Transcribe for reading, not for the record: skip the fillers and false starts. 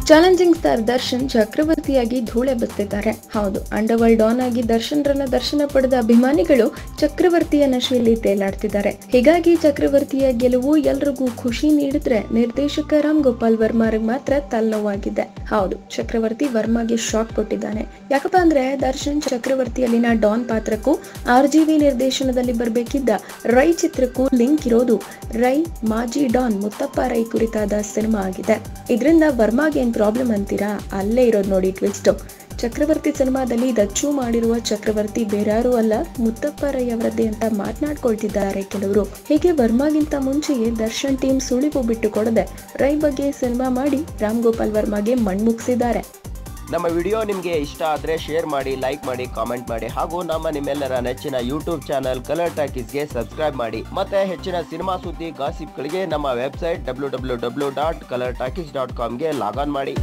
Challenging star Darshan ಚಕ್ರವರ್ತಿಯಾಗಿ ಧೂಳೆ ಬಸ್ತಿದ್ದಾರೆ. ಹೌದು, ಅಂಡರ್ವರ್ಲ್ಡ್ ಡಾನ್ ಆಗಿ ದರ್ಶನ್ ರನ್ನ ದರ್ಶನ ಪಡೆದ ಅಭಿಮಾನಿಗಳು ಚಕ್ರವರ್ತಿಯ ನಶೆಯಲ್ಲಿ ತೇಲಾಡ್ತಿದ್ದಾರೆ. ಹೀಗಾಗಿ ಚಕ್ರವರ್ತಿಯ ಗೆಲುವು ಎಲ್ರಿಗೂ ಖುಷಿ ನೀಡಿದ್ರೆ ನಿರ್ದೇಶಕ ರಾಮ್ ಗೋಪಾಲ್ ವರ್ಮಾರಿಗೆ ಮಾತ್ರ ತಲೆನೋವಾಗಿದೆ. ಹೌದು, ಚಕ್ರವರ್ತಿ ವರ್ಮಾಗೆ ಶಾಕ್ ಕೊಟ್ಟಿದ್ದಾನೆ. ಯಾಕಪ್ಪ ಅಂದ್ರೆ ದರ್ಶನ್ ಚಕ್ರವರ್ತಿಯಲ್ಲಿನ ಡಾನ್ ಪಾತ್ರಕ್ಕೂ RGV ನಿರ್ದೇಶನದಲ್ಲಿ ಬರಬೇಕಿದ್ದ ರೈ ಚಿತ್ರಕ್ಕೂ ಲಿಂಕ್ ಇರೋದು. ರೈ ಮಾಜಿ ಡಾನ್ ಮುತ್ತಪ್ಪ ರೈ ಕುರಿತಾದ ಸಿನಿಮಾ ಆಗಿದೆ. ಇದರಿಂದ ವರ್ಮಾಗೆ ಏನ್ ಪ್ರಾಬ್ಲಮ್ ಅಂತೀರಾ? ಅಲ್ಲೇ ಇರೋದು ನೋಡಿ ಟ್ವಿಸ್ಟ್. ಚಕ್ರವರ್ತಿ ಸಿನಿಮಾದಲ್ಲಿ ದಚ್ಚು ಮಾಡಿರುವ ಚಕ್ರವರ್ತಿ ಬೇರಾರು ಅಲ್ಲ, ಮುತ್ತಪ್ಪ ರೈ ಅವರದ್ದೇ ಅಂತ ಮಾತನಾಡ್ಕೊಳ್ತಿದ್ದಾರೆ ಕೆಲವರು. ಹೀಗೆ ವರ್ಮಾಗಿಂತ ಮುಂಚೆಯೇ ದರ್ಶನ್ ಟೀಮ್ ಸುಳಿವು ಬಿಟ್ಟು ಕೊಡದೆ ರೈ ಬಗ್ಗೆ ಸಿನಿಮಾ ಮಾಡಿ ರಾಮ್ ಗೋಪಾಲ್ ವರ್ಮಾಗೆ ಮಣ್ಮುಗಿಸಿದ್ದಾರೆ. ನಮ್ಮ ವಿಡಿಯೋ ನಿಮಗೆ ಇಷ್ಟ ಆದರೆ ಶೇರ್ ಮಾಡಿ, ಲೈಕ್ ಮಾಡಿ, ಕಾಮೆಂಟ್ ಮಾಡಿ ಹಾಗೂ ನಿಮ್ಮೆಲ್ಲರ ನೆಚ್ಚಿನ ಯೂಟ್ಯೂಬ್ ಚಾನಲ್ ಕಲರ್ ಟಾಕೀಸ್ಗೆ ಸಬ್ಸ್ಕ್ರೈಬ್ ಮಾಡಿ. ಮತ್ತೆ ಹೆಚ್ಚಿನ ಸಿನಿಮಾ ಸುದ್ದಿ ಗಾಸಿಪ್ಗಳಿಗೆ ನಮ್ಮ ವೆಬ್ಸೈಟ್ www.colortalkies.com ಗೆ ಲಾಗ್ ಆನ್ ಮಾಡಿ.